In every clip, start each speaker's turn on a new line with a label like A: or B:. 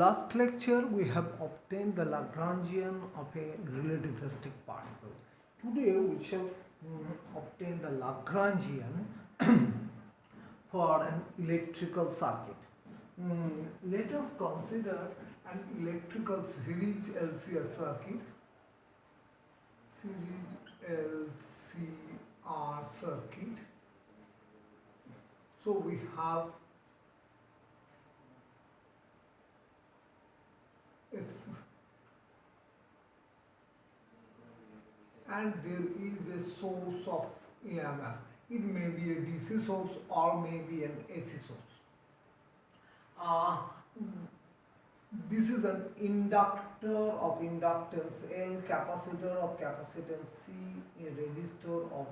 A: last lecture we have obtained the Lagrangian of a relativistic particle. Today we shall obtain the Lagrangian for an electrical circuit. Let us consider an electrical series LCR circuit. So we have and there is a source of EMF. It may be a DC source or may be an AC source. This is an inductor of inductance L, capacitor of capacitance C, a resistor of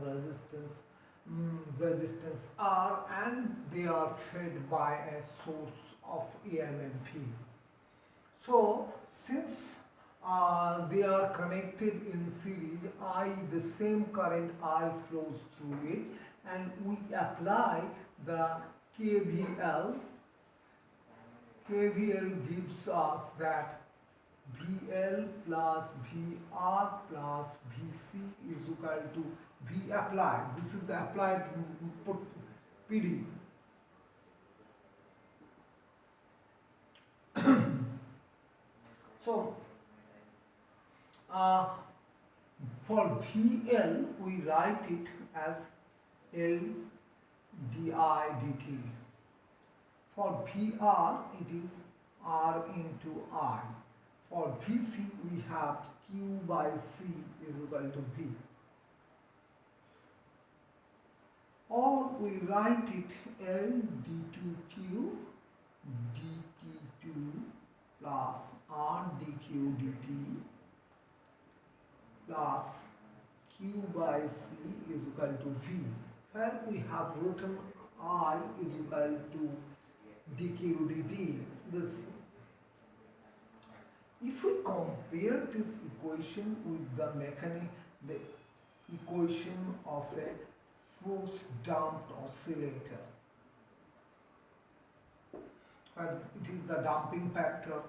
A: resistance R, and they are fed by a source of EMF P. So since they are connected in series, the same current I flows through it, and we apply the KVL. KVL gives us that VL plus VR plus VC is equal to V applied. This is the applied PD. So for VL we write it as L di dt. For VR it is R into I. For VC we have Q by C is equal to V. Or we write it L d2Q dt2 plus R dq dt plus Q by C is equal to V. Where we have written I is equal to dq dt. If we compare this equation with the equation of a force damped oscillator, and it is the damping factor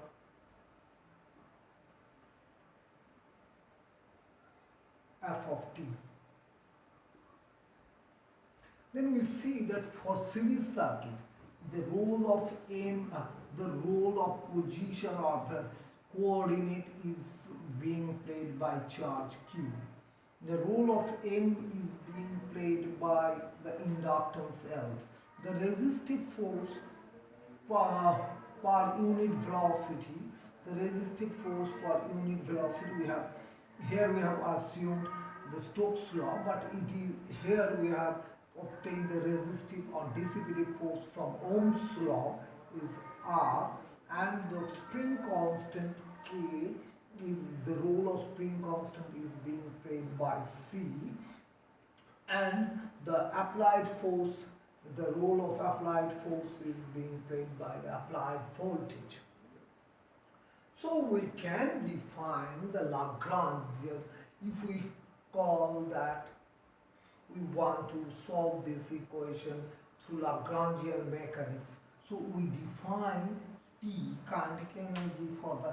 A: f of t. Then we see that for series circuit, the role of M, the role of position or the coordinate is being played by charge Q. The role of M is being played by the inductance L. The resistive force per unit velocity, we have here we have assumed the Stokes law, but it is here we have obtained the resistive or dissipative force from Ohm's law is R, and the spring constant K is the role of spring constant is being played by C, and the applied force, the role of applied force is being played by the applied voltage. So we can define the Lagrangian if we call that we want to solve this equation through Lagrangian mechanics. So we define T, kinetic energy for the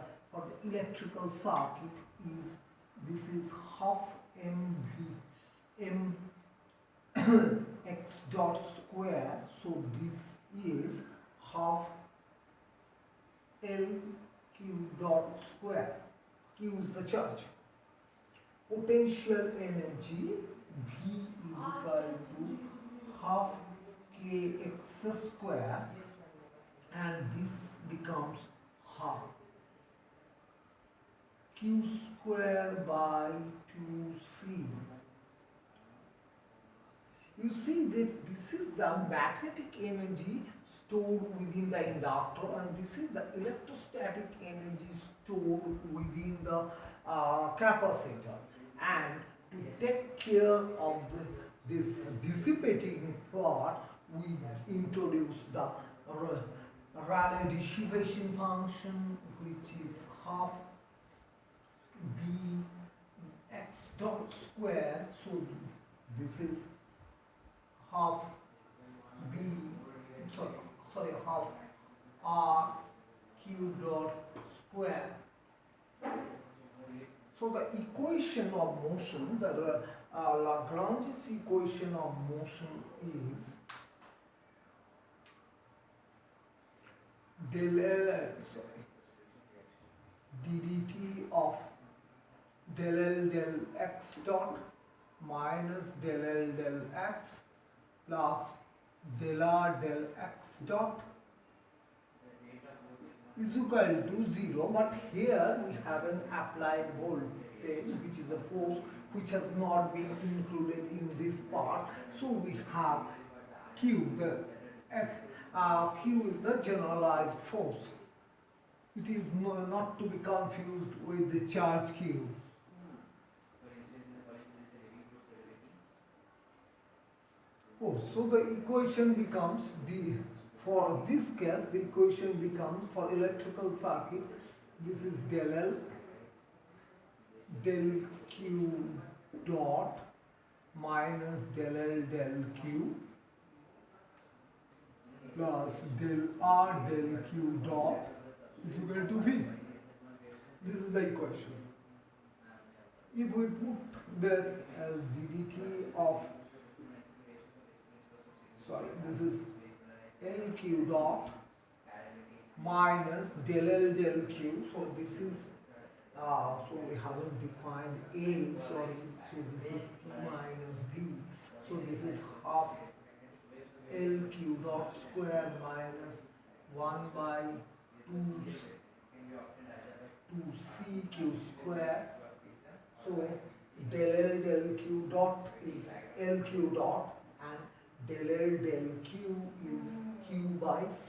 A: electrical circuit is half m x dot square. So this is half L Q dot square. Q is the charge. Potential energy V is equal to half kx square, and this becomes half q square by 2c. You see that this is the magnetic energy stored within the inductor, and this is the electrostatic energy stored within the capacitor. And to take care of this dissipating part, we introduce the Rayleigh dissipation function, which is half v x dot square. So this is half v, half r q dot equation of motion, the Lagrange's equation of motion is del L, sorry, ddt of del L del x dot minus del L del x plus del R del x dot is equal to 0, but here we have an applied voltage which is a force which has not been included in this part. So we have Q, Q is the generalized force. It is not to be confused with the charge Q. Oh, so the equation becomes for this case, the equation becomes for electrical circuit, this is del L del Q dot minus del L del Q plus del R del Q dot is equal to V. This is the equation. If we put this as ddt of, sorry, this is LQ dot minus del L del Q. So this is, so we haven't defined A, sorry, so this is T minus B. So this is half LQ dot square minus 1 by 2 CQ square. So del L del Q dot is LQ dot and del L del Q is Q by C.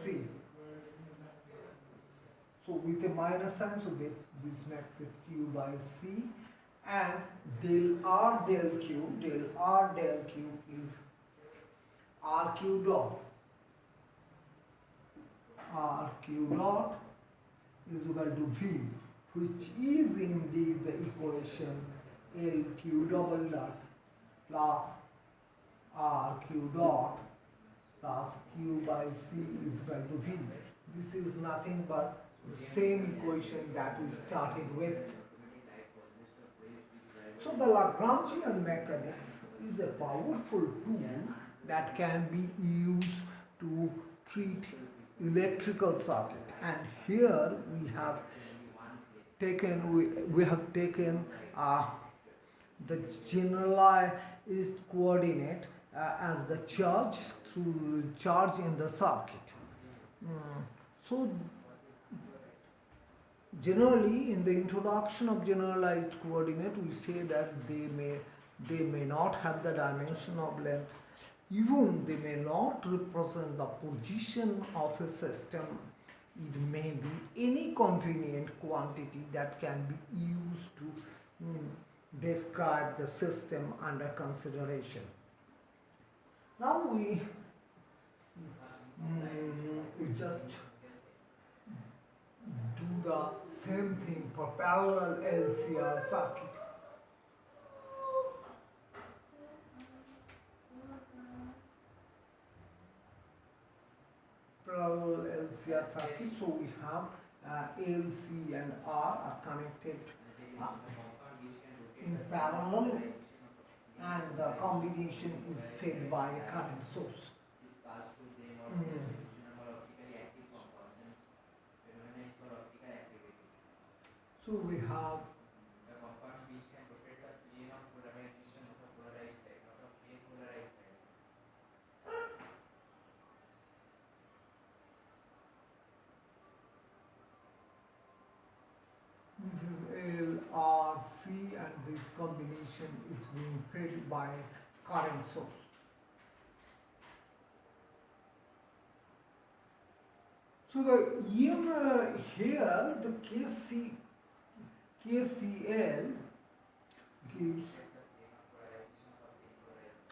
A: So with a minus sign, so this makes it Q by C, and del R del Q is RQ dot. RQ dot is equal to V, which is indeed the equation LQ double dot plus RQ dot plus Q by C is equal to V. This is nothing but the same equation that we started with. So the Lagrangian mechanics is a powerful tool that can be used to treat electrical circuit, and here we have taken the generalized coordinate as the charge in the circuit. So generally, in the introduction of generalized coordinate, we say that they may not have the dimension of length. Even they may not represent the position of a system. It may be any convenient quantity that can be used to describe the system under consideration. Now we just do the same thing for parallel LCR circuit. Parallel LCR circuit, so we have LC and R are connected in parallel, and the combination is fed by a current source. So we have this is LRC, and this combination is being fed by current source. So the here the KCL gives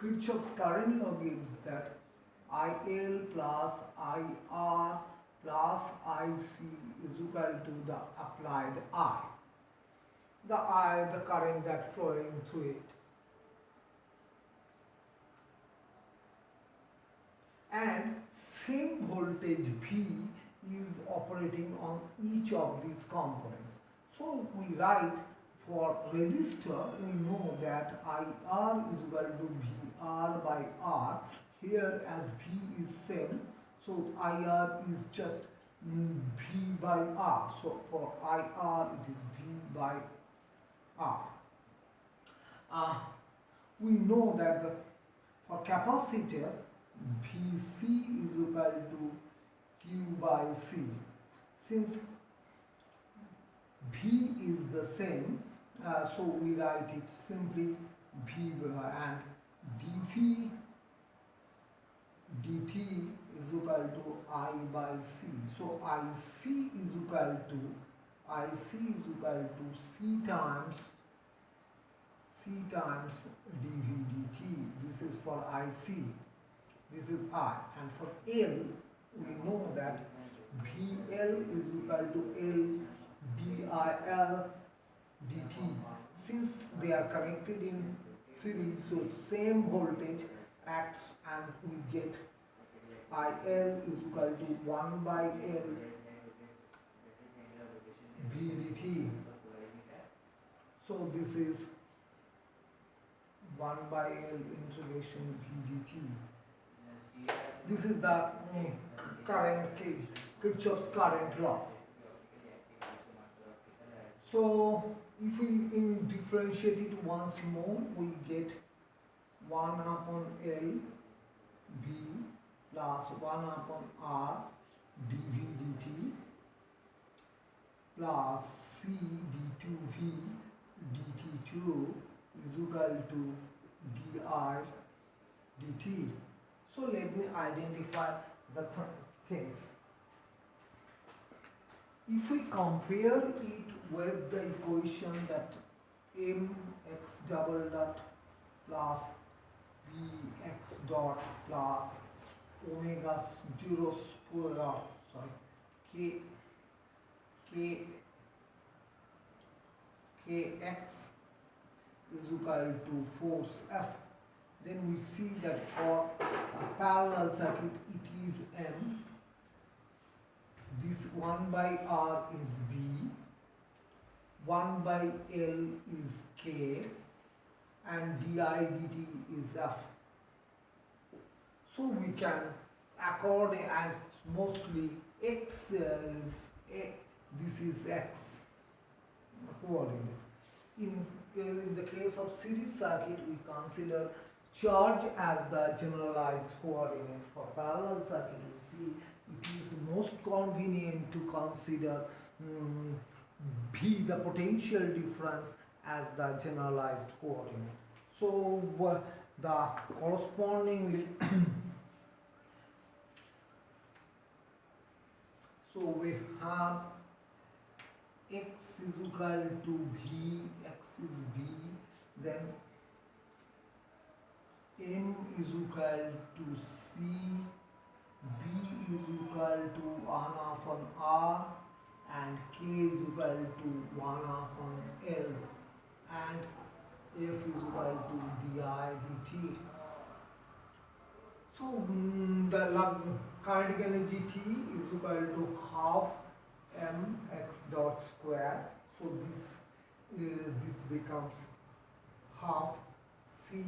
A: Kirchhoff's current law gives that IL plus IR plus IC is equal to the applied I. The current that flowing through it. And same voltage V is operating on each of these components. So we write for resistor, we know that IR is equal to VR by R. Here as V is same, so IR is just V by R. So for IR it is V by R. We know that for capacitor VC is equal to Q by C. Since V is the same, so we write it simply V and dV dt is equal to I by C. So IC is equal to C times dV dt. This is for IC. This is I. And for L, we know that VL is equal to L DIL dt. Since they are connected in series, so same voltage acts and we get IL is equal to 1 by L V dt. So this is 1 by L integration V dt. This is the current Kirchhoff's current law. So if we differentiate it once more, we get 1 upon L V plus 1 upon R dV dt plus C d2V dt2 is equal to di dt. So let me identify the things. If we compare it with the equation that mx double dot plus bx dot plus omega 0 square kx is equal to force F, then we see that for a parallel circuit it is M. This 1 by R is B, 1 by L is K, and di dt is F. So we can accord and mostly X is this is X coordinate. In the case of series circuit, we consider charge as the generalized coordinate. For parallel circuit, we see it is most convenient to consider V, the potential difference, as the generalized coordinate. So the correspondingly so we have X is equal to V, X is V, then M is equal to C, B is equal to 1 upon R, and K is equal to 1 upon L, and F is equal to di dt. So the kinetic energy T is equal to half mx dot square. So this becomes half c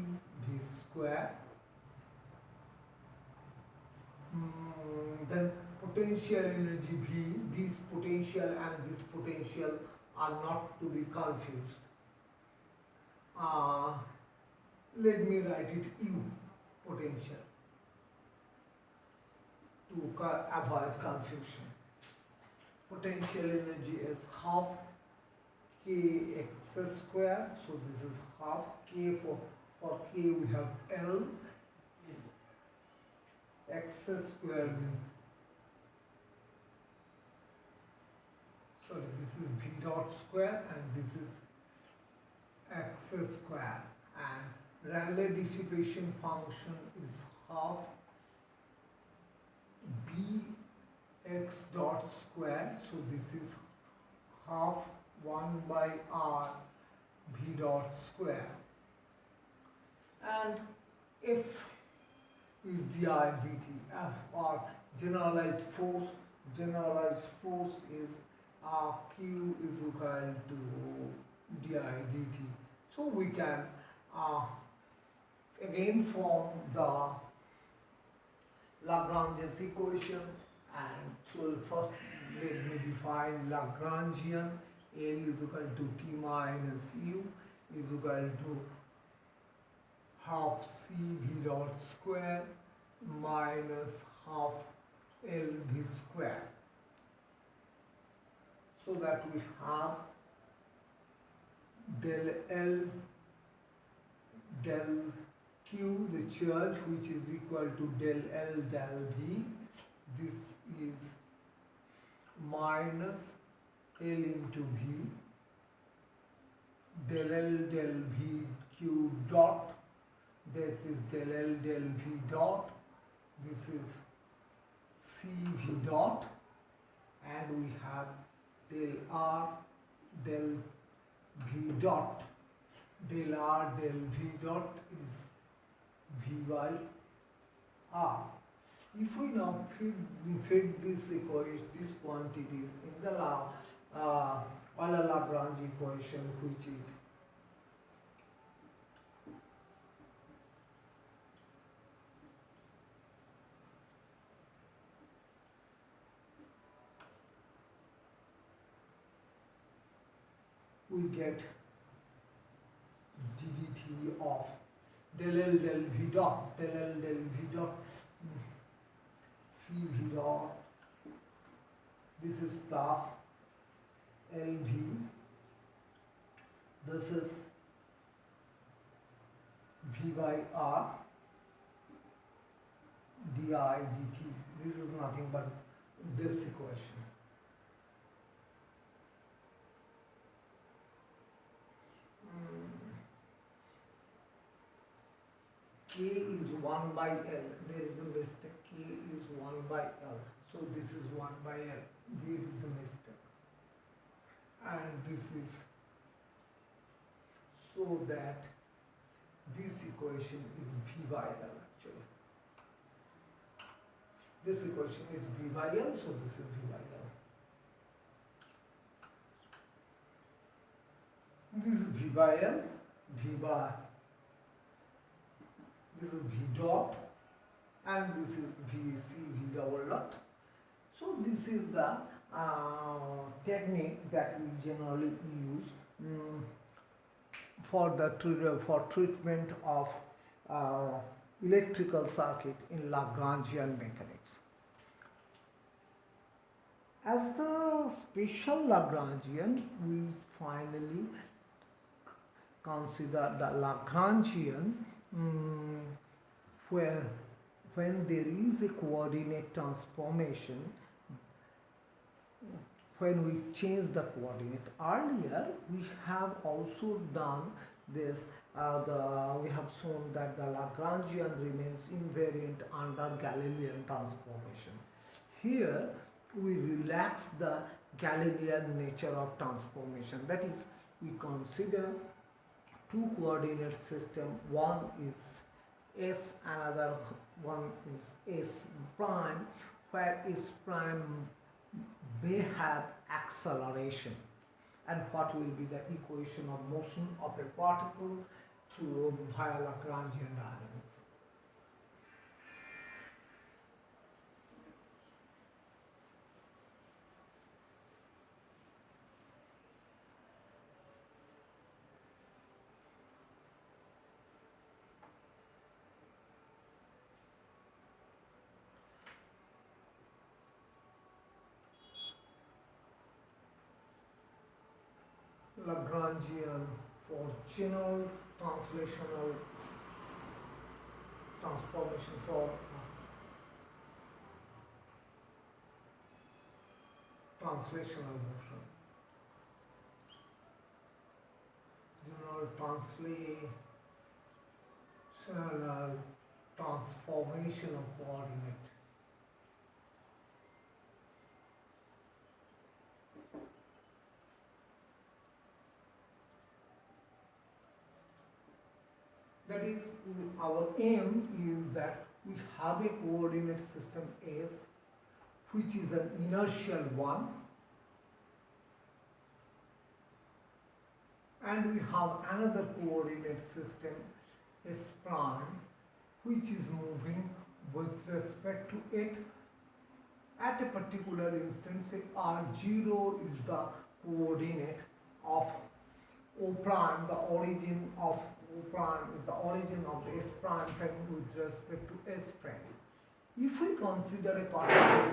A: v square. Then potential energy V, this potential and this potential are not to be confused. Let me write it U, potential, to avoid confusion. Potential energy is half kx square, so this is half k. For k we have L, x square, sorry, this is v dot square and this is x square, and Rayleigh dissipation function is half bx dot square, so this is half 1 by r v dot square, and F is di dt. F or generalized force is Q is equal to d di dt. So we can again form the Lagrange's equation, and so first let me define Lagrangian. L is equal to t minus u is equal to half c v dot square minus half l v square. So that we have del L del Q, the charge, which is equal to del L del V. This is minus L into V del L del V Q dot, that is del L del V dot, this is C V dot, and we have del R del V dot. Del R del V dot is V by R. If we now fit this equation, these quantities in the Lagrange equation, which is we get ddt of del L del V dot, del L del V dot, C V dot, this is plus LV, this is V by R, di dt, this is nothing but this equation. K is 1 by L, there is a mistake, K is 1 by L, so this is 1 by L, there is a mistake, and this is, so that this equation is V by L actually. This equation is V by L, so this is V by L. This is V by L, V by, this is V dot, and this is VC, V double dot. So this is the technique that we generally use for treatment of electrical circuit in Lagrangian mechanics. As the special Lagrangian, we finally consider the Lagrangian where when there is a coordinate transformation, when we change the coordinate. Earlier we have also done this, we have shown that the Lagrangian remains invariant under Galilean transformation. Here we relax the Galilean nature of transformation, that is, we consider two coordinate system, one is S, another one is S prime, where S prime may have acceleration, and what will be the equation of motion of a particle via Lagrangian dynamics. Lagrangian for general translational transformation for translational motion. General translational transformation of coordinate. That is, our aim is that we have a coordinate system S, which is an inertial one, and we have another coordinate system S prime, which is moving with respect to it at a particular instance. Say r0 is the coordinate of O prime, the origin of O prime is the origin of the S prime thing with respect to S prime. If we consider a particle,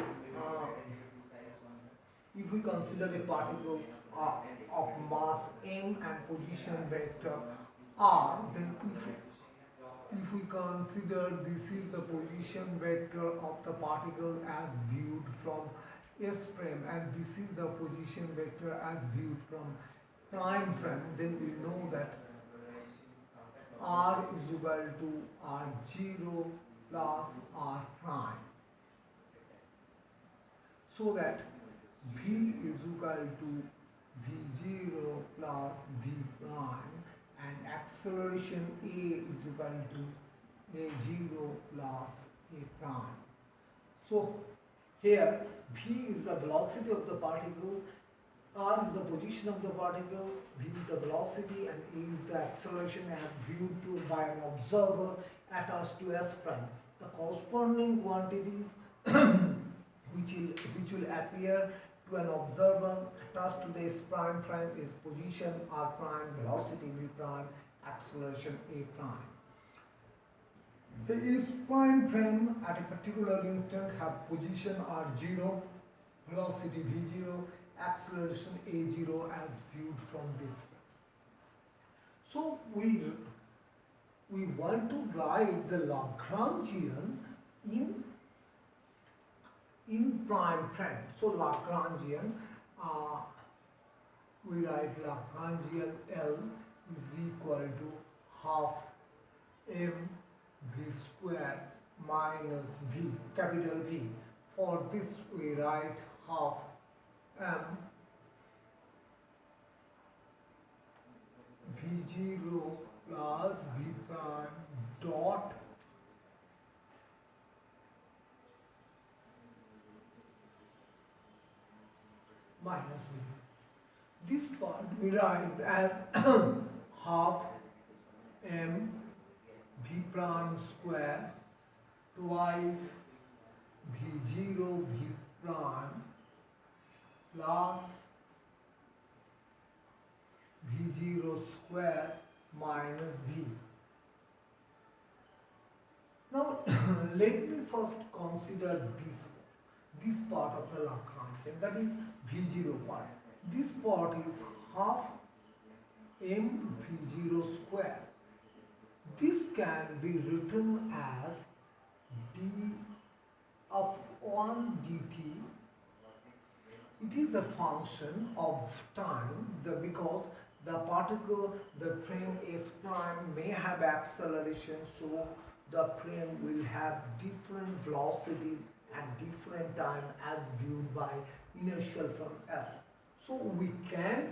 A: of mass m and position vector r, then if we consider this is the position vector of the particle as viewed from S prime and this is the position vector as viewed from time frame, then we know that r is equal to r0 plus r prime, so that v is equal to v0 plus v prime and acceleration a is equal to a0 plus a prime. So here v is the velocity of the particle, r is the position of the particle, v is the velocity, and a is the acceleration as viewed to by an observer attached to S prime. The corresponding quantities which will appear to an observer attached to the S prime is position r prime, velocity v prime, acceleration a prime. The S prime at a particular instant have position r0, velocity v0, acceleration a0 as viewed from this. So we want to write the Lagrangian in prime. So Lagrangian, we write Lagrangian L is equal to half m v square minus v, capital V. For this we write half m v0 plus v prime dot minus v. This part we write as half m v prime square twice v0 v prime plus v0 square minus v. Now let me first consider this part of the Lagrangian, that is v0 part. This part is half m v0 square. This can be written as d of 1 dt. It is a function of time because the particle, the frame S prime may have acceleration, so the frame will have different velocities at different time as viewed by inertial from S. So we can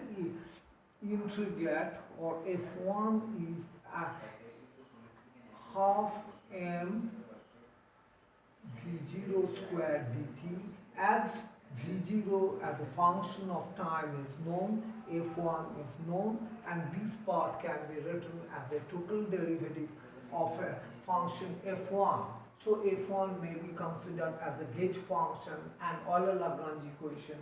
A: integrate, or F1 is at half m v0 square dt, as v0 as a function of time is known, f1 is known, and this part can be written as a total derivative of a function f1. So f1 may be considered as a gauge function, and Euler-Lagrange equation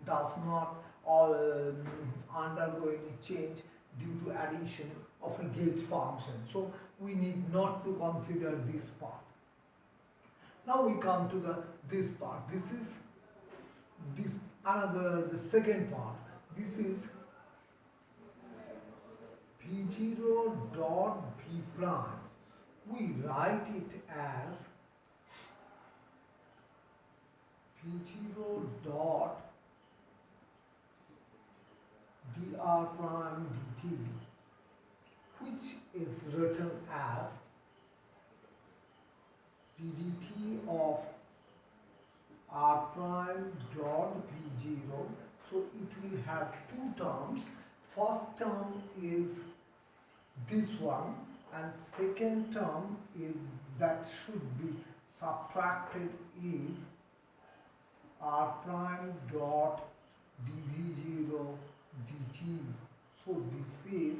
A: does not undergo any change due to addition of a gauge function. So we need not to consider this part. Now we come to this part. This is the second part. This is v0 dot v prime. We write it as v0 dot dr prime dt, which is written as ddt of r prime dot v0. So it will have two terms. First term is this one, and second term is that should be subtracted is r prime dot dv0 dt. So this is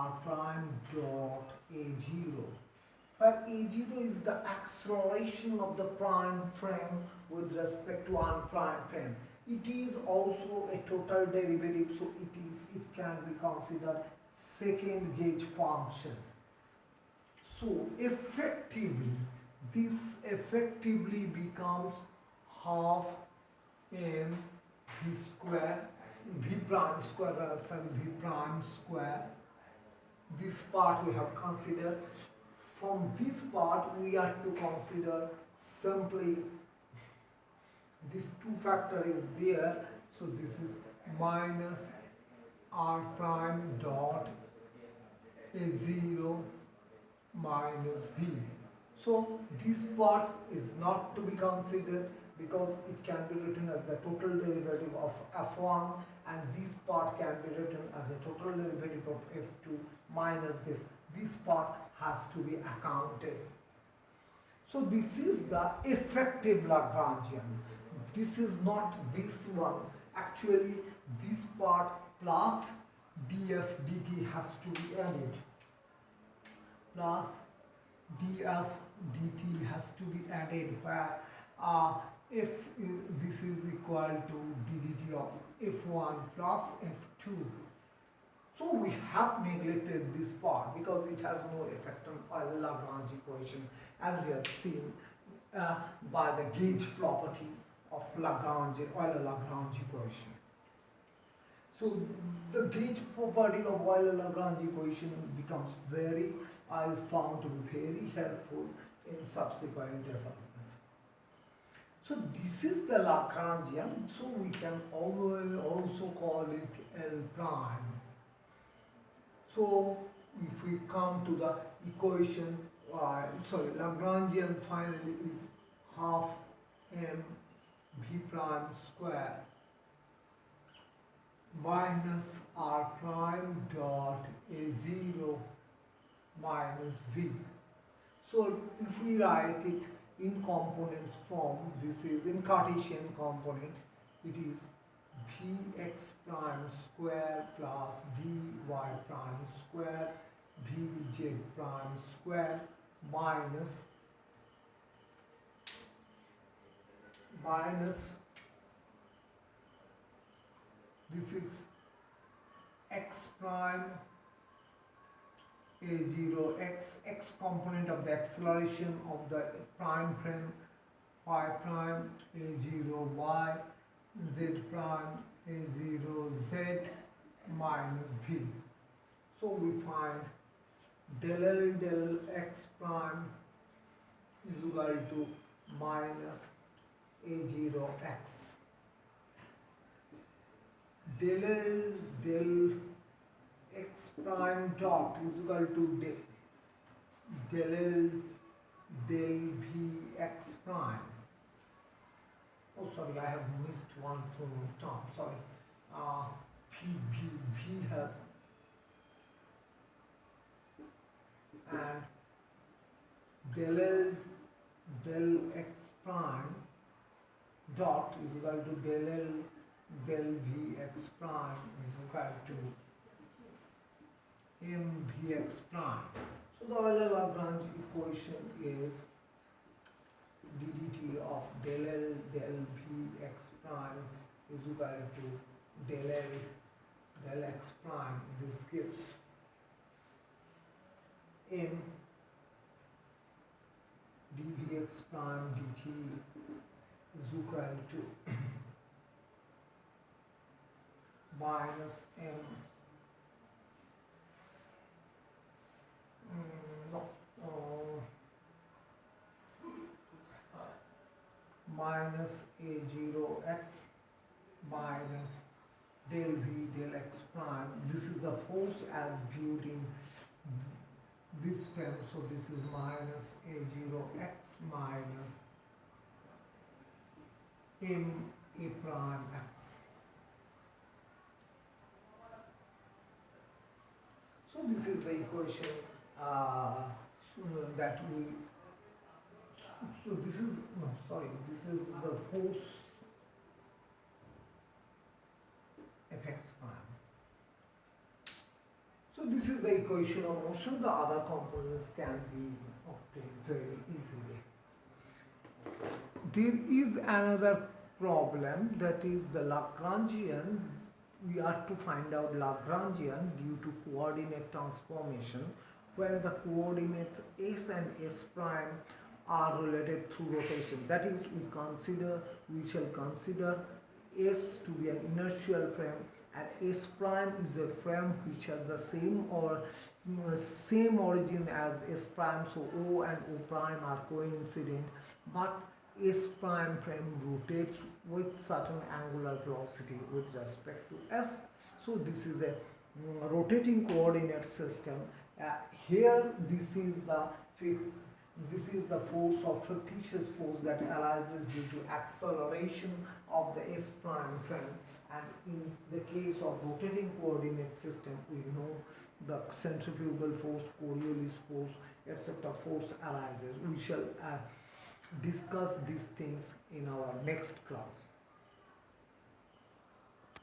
A: r prime dot a0, where a0 is the acceleration of the prime frame with respect to unprime frame. It is also a total derivative, so it can be considered second gauge function. So effectively, this effectively becomes half m v square, v prime square, v prime square. This part we have considered. From this part we are to consider simply this 2 factor is there, so this is minus r prime dot a0 minus b. So this part is not to be considered because it can be written as the total derivative of f1, and this part can be written as a total derivative of f2 minus this. This part has to be accounted. So this is the effective Lagrangian. This is not this one. Actually, this part plus df dt has to be added. Plus df dt has to be added, where if this is equal to ddt of f1 plus f2. So we have neglected this part because it has no effect on the Lagrange equation, as we have seen by the gauge property of Euler-Lagrange equation. So the gauge property of Euler-Lagrange equation becomes is found to be very helpful in subsequent development. So this is the Lagrangian, so we can also call it L prime. So if we come to the equation, Lagrangian finally is half m v prime square minus r prime dot a0 minus v. So if we write it in components form, this is in Cartesian component, it is bx prime square plus by prime square bz prime square minus this is x prime a0 x component of the acceleration of the prime frame, y prime a0 y, z prime a0 z minus v. So we find del L del x prime is equal to minus a0 x. Del L del x prime dot is equal to del L del v x prime. Oh, sorry, I have missed one term. Sorry. V has, and del L del x prime dot is equal to del L del v x prime is equal to m vx prime. So the Euler-Lagrange equation is ddt of del L del vx prime is equal to del L del x prime. This gives m dvx prime dt is equal to minus m minus a0x minus del v del x prime. This is the force as viewed in this frame, so this is minus a0x minus m a prime x. So this is the equation that we, so this is, no, sorry, this is the force fx prime. So this is the equation of motion. The other components can be obtained very easily. There is another problem, that is the Lagrangian. We are to find out Lagrangian due to coordinate transformation when the coordinates s and s prime are related through rotation. That is, we shall consider s to be an inertial frame and s prime is a frame which has the same origin as s prime, so o and o prime are coincident, but s prime frame rotates with certain angular velocity with respect to s. So this is a rotating coordinate system. Here this is the force of fictitious force that arises due to acceleration of the s prime frame, and in the case of rotating coordinate system we know the centrifugal force, Coriolis force, etc. force arises. We shall discuss these things in our next class.